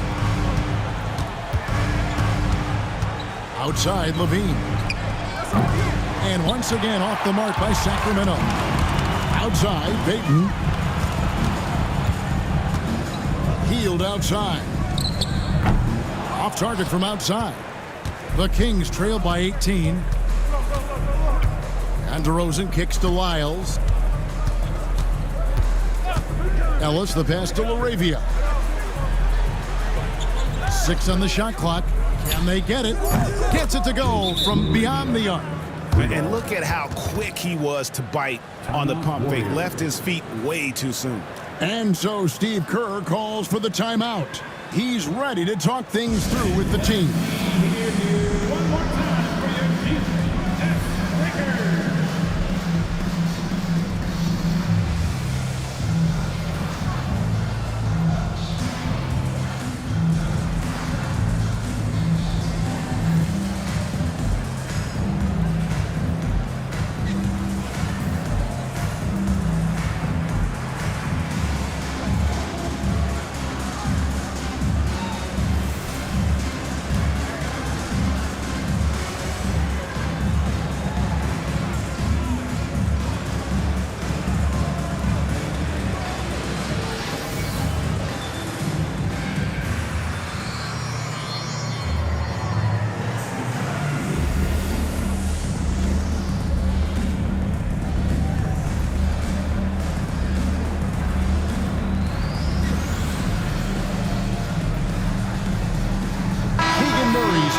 Outside Levine. And once again off the mark by Sacramento. Outside Payton. Healed outside. Off target from outside. The Kings trail by 18. And DeRozan kicks to Lyles. Ellis, the pass to Laravia. 6 on the shot clock. Can they get it? Gets it to go from beyond the arc. And look at how quick he was to bite on the pump fake. Left his feet way too soon. And so Steve Kerr calls for the timeout. He's ready to talk things through with the team. One more time for your Houston Lakers.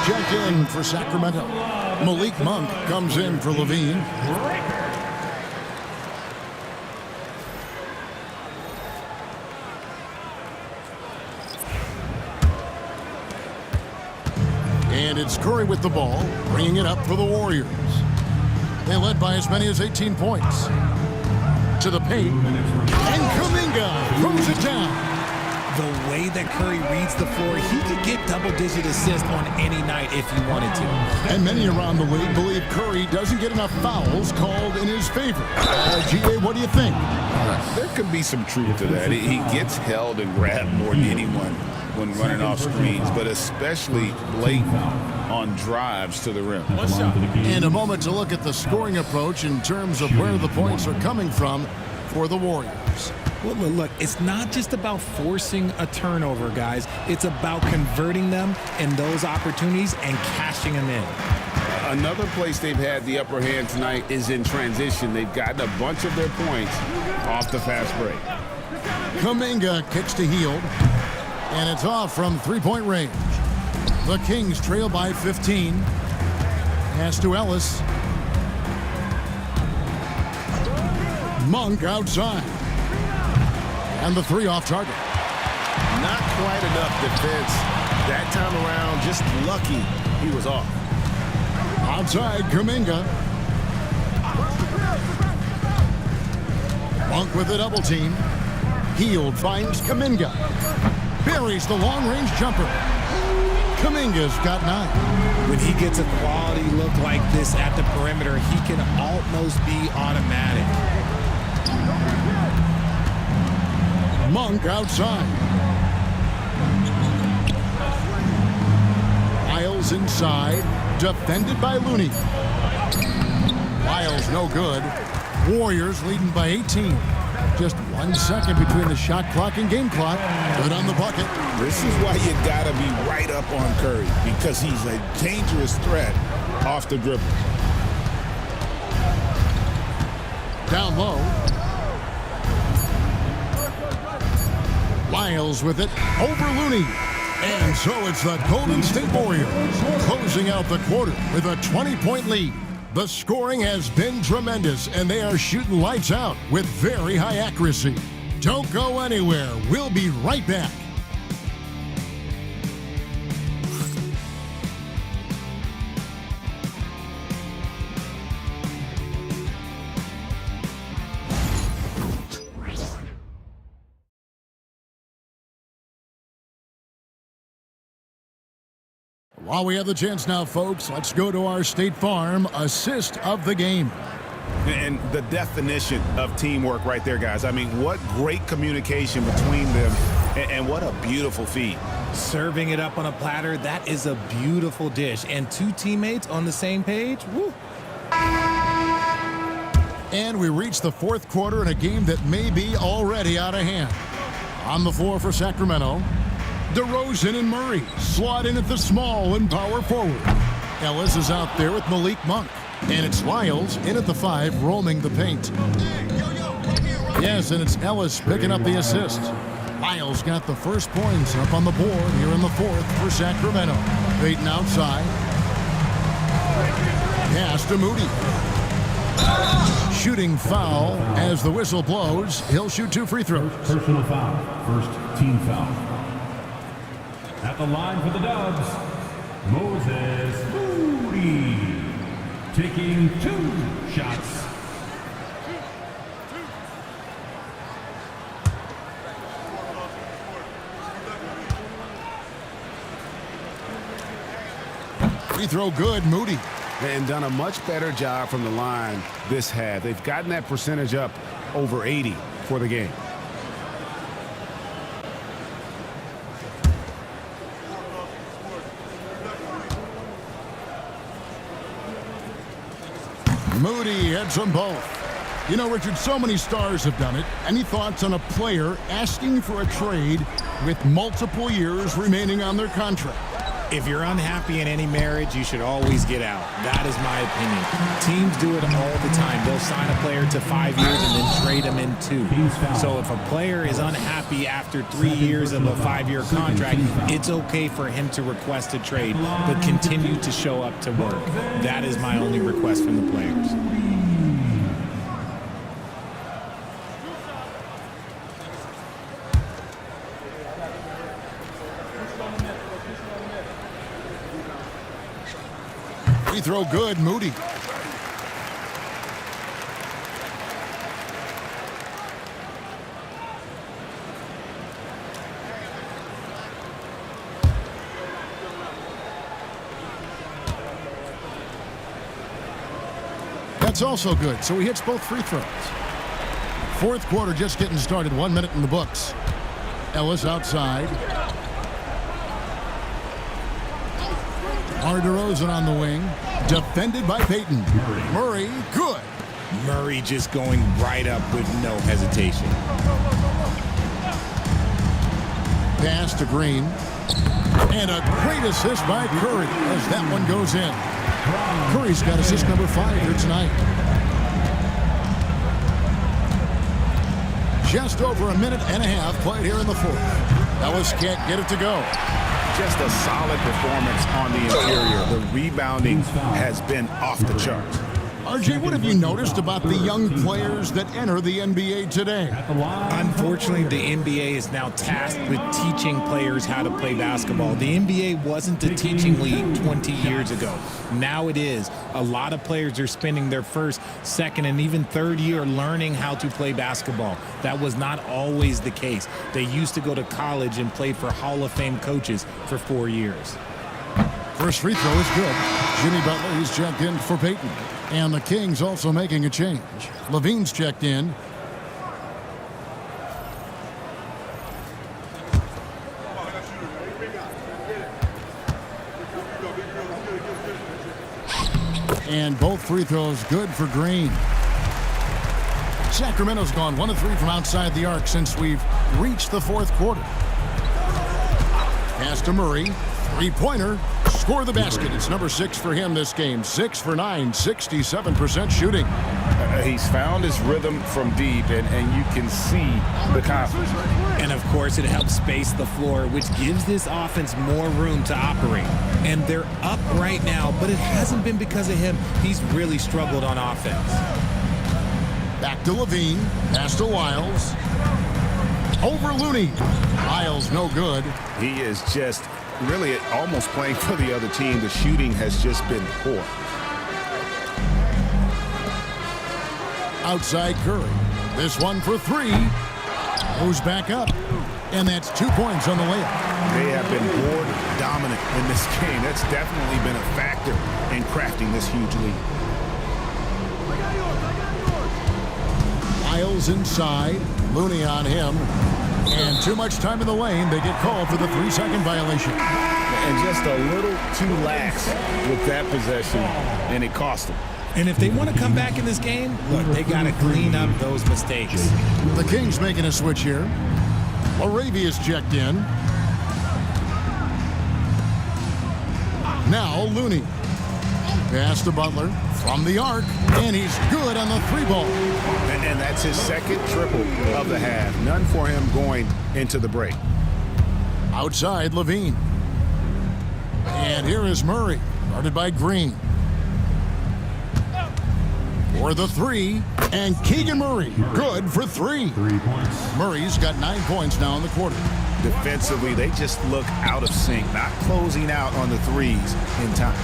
Checked in for Sacramento. Malik Monk comes in for Levine. And it's Curry with the ball, bringing it up for the Warriors. They led by as many as 18 points. To the paint, and Kuminga throws it down. The way that Curry reads the floor, he could get double-digit assists on any night if he wanted to. And many around the league believe Curry doesn't get enough fouls called in his favor. GA, what do you think? There could be some truth to that. He gets held and grabbed more than anyone when running off screens, but especially blatant on drives to the rim. In a moment to look at the scoring approach in terms of where the points are coming from for the Warriors. Well, look, it's not just about forcing a turnover, guys. It's about converting them in those opportunities and cashing them in. Another place they've had the upper hand tonight is in transition. They've gotten a bunch of their points off the fast break. Kuminga kicks to Hield, and it's off from three-point range. The Kings trail by 15. Pass to Ellis. Monk outside. And the three off target. Not quite enough defense. That time around, just lucky he was off. Outside, Kuminga. Monk with a double team. Hield finds Kuminga. Buries the long-range jumper. Kuminga's got 9. When he gets a quality look like this at the perimeter, he can almost be automatic. Monk outside. Lyles inside. Defended by Looney. Lyles no good. Warriors leading by 18. Just 1 second between the shot clock and game clock. Good on the bucket. This is why you gotta be right up on Curry, because he's a dangerous threat off the dribble. Down low. Lyles with it. Over Looney. And so it's the Golden State Warriors closing out the quarter with a 20-point lead. The scoring has been tremendous, and they are shooting lights out with very high accuracy. Don't go anywhere. We'll be right back. While we have the chance now, folks, let's go to our State Farm assist of the game. And the definition of teamwork right there, guys. I mean, what great communication between them, and what a beautiful feed. Serving it up on a platter, that is a beautiful dish. And two teammates on the same page, woo. And we reach the fourth quarter in a game that may be already out of hand. On the floor for Sacramento, DeRozan and Murray slot in at the small and power forward. Ellis is out there with Malik Monk. And it's Lyles in at the 5, roaming the paint. Yes, and it's Ellis picking up the assist. Lyles got the first points up on the board here in the fourth for Sacramento. Payton outside. Pass to Moody. Shooting foul as the whistle blows. He'll shoot 2 free throws. Personal foul. First team foul. At the line for the Dubs, Moses Moody. Taking 2 shots. Free throw good, Moody. And done a much better job from the line this half. They've gotten that percentage up over 80 for the game. Moody hits them both. You know, Richard, so many stars have done it. Any thoughts on a player asking for a trade with multiple years remaining on their contract? If you're unhappy in any marriage, you should always get out. That is my opinion. Teams do it all the time. They'll sign a player to 5 years and then trade him in 2. So if a player is unhappy after 3 years of a 5-year contract, it's okay for him to request a trade, but continue to show up to work. That is my only request from the players. Free throw good, Moody. That's also good, so he hits both free throws. Fourth quarter just getting started, 1 minute in the books. Ellis outside. DeRozan on the wing, defended by Payton. Murray, good. Murray just going right up with no hesitation. Pass to Green. And a great assist by Curry as that one goes in. Curry's got assist number 5 here tonight. Just over a minute and a half played here in the fourth. Ellis can't get it to go. Just a solid performance on the interior. The rebounding has been off the charts. RJ, what have you noticed about the young players that enter the NBA today? Unfortunately, the NBA is now tasked with teaching players how to play basketball. The NBA wasn't a teaching league 20 years ago. Now it is. A lot of players are spending their first, second, and even third year learning how to play basketball. That was not always the case. They used to go to college and play for Hall of Fame coaches for 4 years. First free throw is good. Jimmy Butler, he's checked in for Payton. And the Kings also making a change. Levine's checked in. And both free throws good for Green. Sacramento's gone 1 of 3 from outside the arc since we've reached the fourth quarter. Pass to Murray. Three-pointer. Score the basket. It's number 6 for him this game. 6 for 9, 67% shooting. He's found his rhythm from deep, and you can see the confidence. And, of course, it helps space the floor, which gives this offense more room to operate. And they're up right now, but it hasn't been because of him. He's really struggled on offense. Back to Levine. Pass to Wiles. Over Looney. Wiles no good. He is just really almost playing for the other team. The shooting has just been poor. Outside Curry. This one for three. Goes back up. And that's 2 points on the layup. They have been board dominant in this game. That's definitely been a factor in crafting this huge lead. Wiles inside. Looney on him. And too much time in the lane. They get called for the 3-second violation. And just a little too lax with that possession, and it cost them. And if they want to come back in this game, look, they got to clean up those mistakes. The Kings making a switch here. Laravia's checked in. Now Looney. Pass to Butler from the arc, and he's good on the 3-ball. And that's his second triple of the half. None for him going into the break. Outside Levine. And here is Murray, guarded by Green. For the 3, and Keegan Murray, good for 3. 3 points. Murray's got 9 points now in the quarter. Defensively, they just look out of sync, not closing out on the threes in time.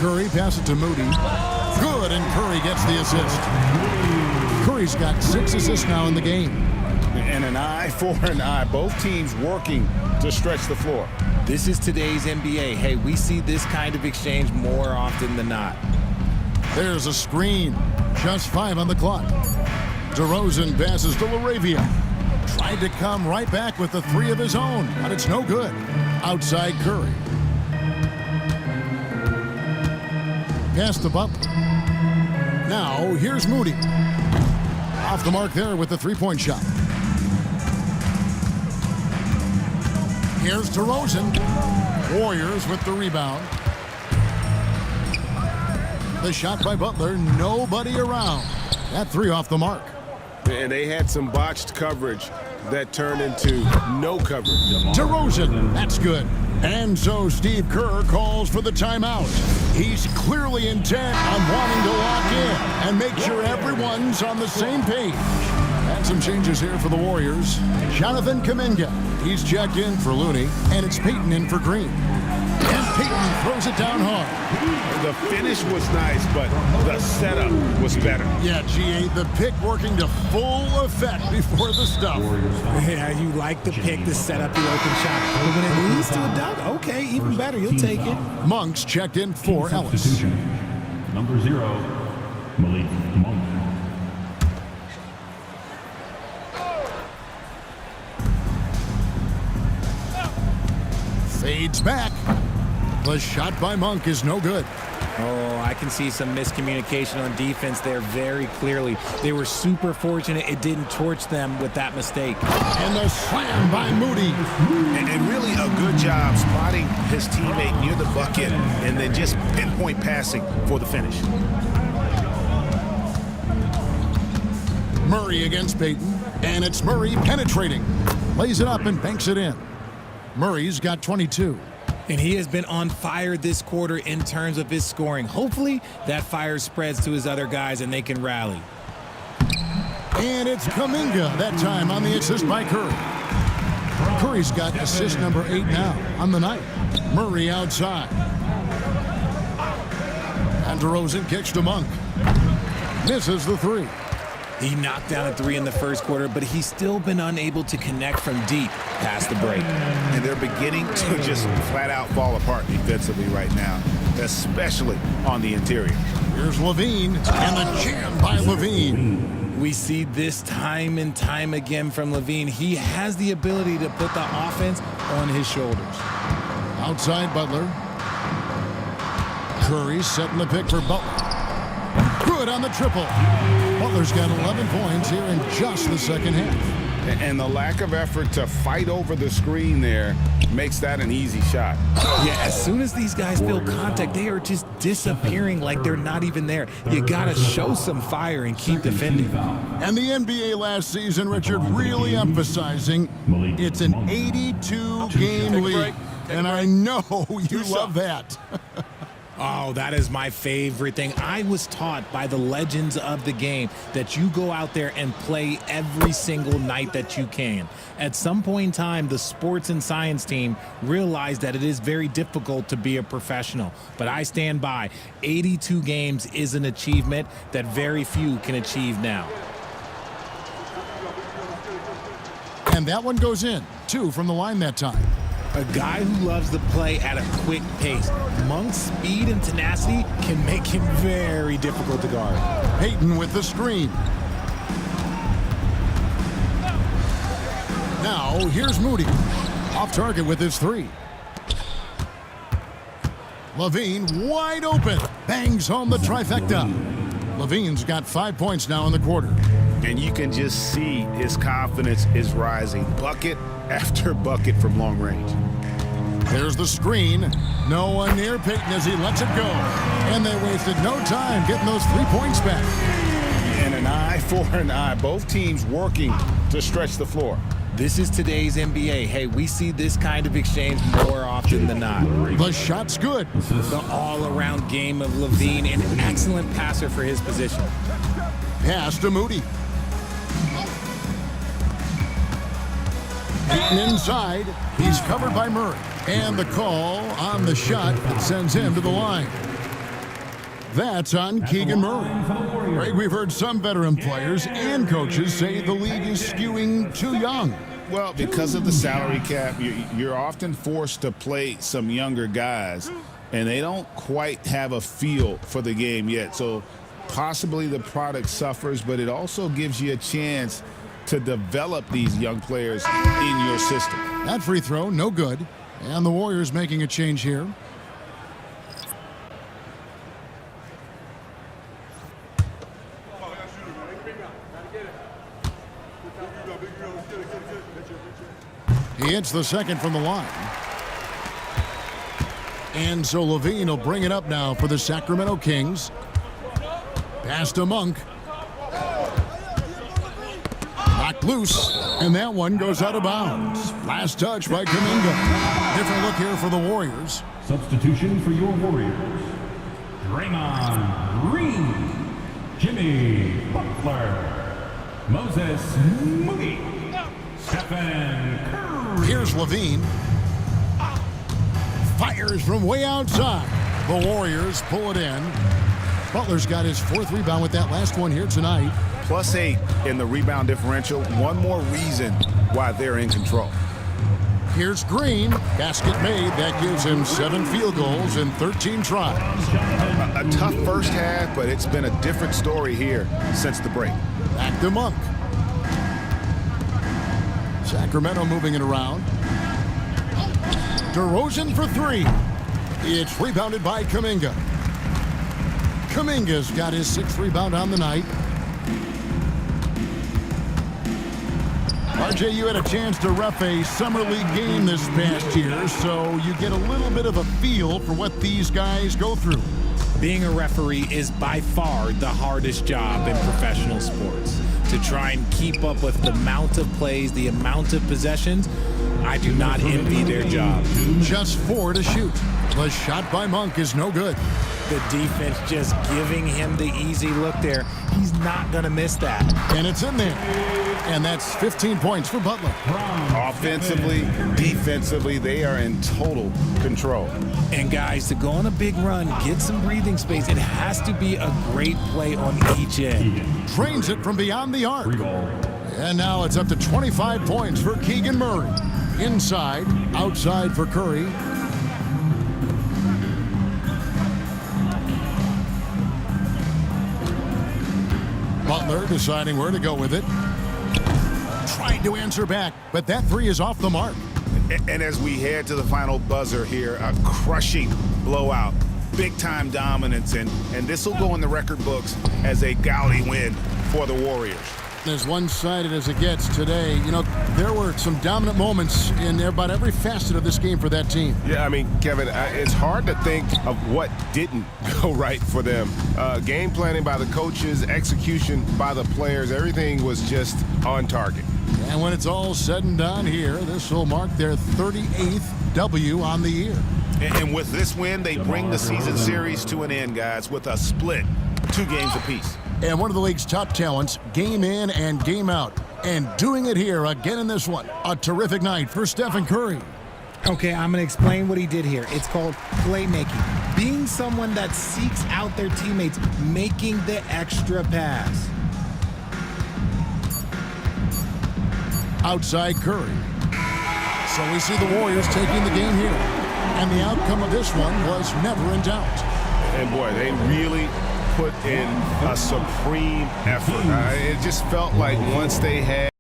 Curry passes to Moody. Good, and Curry gets the assist. Curry's got 6 assists now in the game. And an eye for an eye. Both teams working to stretch the floor. This is today's NBA. Hey, we see this kind of exchange more often than not. There's a screen. Just 5 on the clock. DeRozan passes to Laravia. Tried to come right back with the 3 of his own, but it's no good. Outside Curry. Pass to Butler. Now, here's Moody. Off the mark there with the 3-point shot. Here's DeRozan. Warriors with the rebound. The shot by Butler, nobody around. That 3 off the mark. And they had some botched coverage that turned into no coverage. DeRozan, that's good. And so Steve Kerr calls for the timeout. He's clearly intent on wanting to lock in and make sure everyone's on the same page. And some changes here for the Warriors. Jonathan Kuminga, he's checked in for Looney, and it's Payton in for Green. And Payton throws it down hard. The finish was nice, but the setup was better. Yeah, GA, the pick working to full effect before the stuff. Yeah, you like the pick to set up the open shot. But when it leads to a dunk, okay, even better, you'll take it. Monk's checked in for Ellis. Number 0, Malik Monk. Fades back. The shot by Monk is no good. Oh, I can see some miscommunication on defense there very clearly. They were super fortunate it didn't torch them with that mistake. And the slam by Moody. And really a good job spotting his teammate near the bucket and then just pinpoint passing for the finish. Murray against Payton. And it's Murray penetrating. Lays it up and banks it in. Murray's got 22. And he has been on fire this quarter in terms of his scoring. Hopefully that fire spreads to his other guys and they can rally. And it's Kuminga that time on the assist by Curry. Curry's got assist number 8 now on the night. Murray outside. And DeRozan kicks to Monk. Misses the 3. He knocked down a 3 in the first quarter, but he's still been unable to connect from deep past the break. And they're beginning to just flat out fall apart defensively right now, especially on the interior. Here's Levine, and the jam by Levine. We see this time and time again from Levine. He has the ability to put the offense on his shoulders. Outside Butler. Curry setting the pick for Butler. Good on the triple. Butler's got 11 points here in just the second half. And the lack of effort to fight over the screen there makes that an easy shot. Yeah, as soon as these guys feel contact, they are just disappearing like they're not even there. You got to show some fire and keep defending. And the NBA last season, Richard, really emphasizing it's an 82-game league. And I know you love that. Oh, that is my favorite thing. I was taught by the legends of the game that you go out there and play every single night that you can. At some point in time, the sports and science team realized that it is very difficult to be a professional. But I stand by. 82 games is an achievement that very few can achieve now. And that one goes in. 2 from the line that time. A guy who loves to play at a quick pace. Monk's speed and tenacity can make him very difficult to guard. Payton with the screen. Now, here's Moody. Off target with his 3. Levine wide open. Bangs home the trifecta. Levine's got 5 points now in the quarter. And you can just see his confidence is rising. Bucket after bucket from long range. There's the screen. No one near Payton as he lets it go. And they wasted no time getting those 3 points back. And an eye for an eye. Both teams working to stretch the floor. This is today's NBA. Hey, we see this kind of exchange more often than not. The shot's good. The all-around game of Levine, an excellent passer for his position. Pass to Moody. Payton inside. He's covered by Murray. And the call on the shot sends him to the line. That's on Keegan Murray. Greg, we've heard some veteran players and coaches say the league is skewing too young. Well, because of the salary cap, you're often forced to play some younger guys, and they don't quite have a feel for the game yet. So possibly the product suffers, but it also gives you a chance to develop these young players in your system. That free throw, no good. And the Warriors making a change here. He hits the second from the line. And so Levine will bring it up now for the Sacramento Kings. Pass to Monk. Knocked loose, and that one goes out of bounds. Last touch by Kuminga. Different look here for the Warriors. Substitution for your Warriors. Draymond Green, Jimmy Butler, Moses Moody, Stephen Curry. Here's Levine. Fires from way outside. The Warriors pull it in. Butler's got his 4th rebound with that last one here tonight. +8 in the rebound differential. One more reason why they're in control. Here's Green. Basket made. That gives him 7 field goals in 13 tries. A tough first half, but it's been a different story here since the break. Back to Monk. Sacramento moving it around. DeRozan for 3. It's rebounded by Kuminga. Kuminga's got his 6th rebound on the night. RJ, you had a chance to ref a summer league game this past year, so you get a little bit of a feel for what these guys go through. Being a referee is by far the hardest job in professional sports. To try and keep up with the amount of plays, the amount of possessions, I do not envy their job. Just 4 to shoot. The shot by Monk is no good. The defense just giving him the easy look there. He's not going to miss that. And it's in there. And that's 15 points for Butler. Offensively, defensively, they are in total control. And guys, to go on a big run, get some breathing space, it has to be a great play on each end. Trains it from beyond the arc. And now it's up to 25 points for Keegan Murray. Inside, outside for Curry. Butler deciding where to go with it. Tried to answer back, but that 3 is off the mark. And as we head to the final buzzer here, a crushing blowout, big-time dominance, and this will go in the record books as a gaudy win for the Warriors. And as one-sided as it gets today, you know, there were some dominant moments in about every facet of this game for that team. Yeah, I mean, Kevin, it's hard to think of what didn't go right for them. Game planning by the coaches, execution by the players, everything was just on target. And when it's all said and done here, this will mark their 38th W on the year. And with this win, they bring the season series to an end, guys, with a split, 2 games apiece. And one of the league's top talents, game in and game out. And doing it here again in this one. A terrific night for Stephen Curry. Okay, I'm going to explain what he did here. It's called playmaking. Being someone that seeks out their teammates, making the extra pass. Outside Curry. So we see the Warriors taking the game here. And the outcome of this one was never in doubt. And boy, they really put in a supreme effort. It just felt like once they had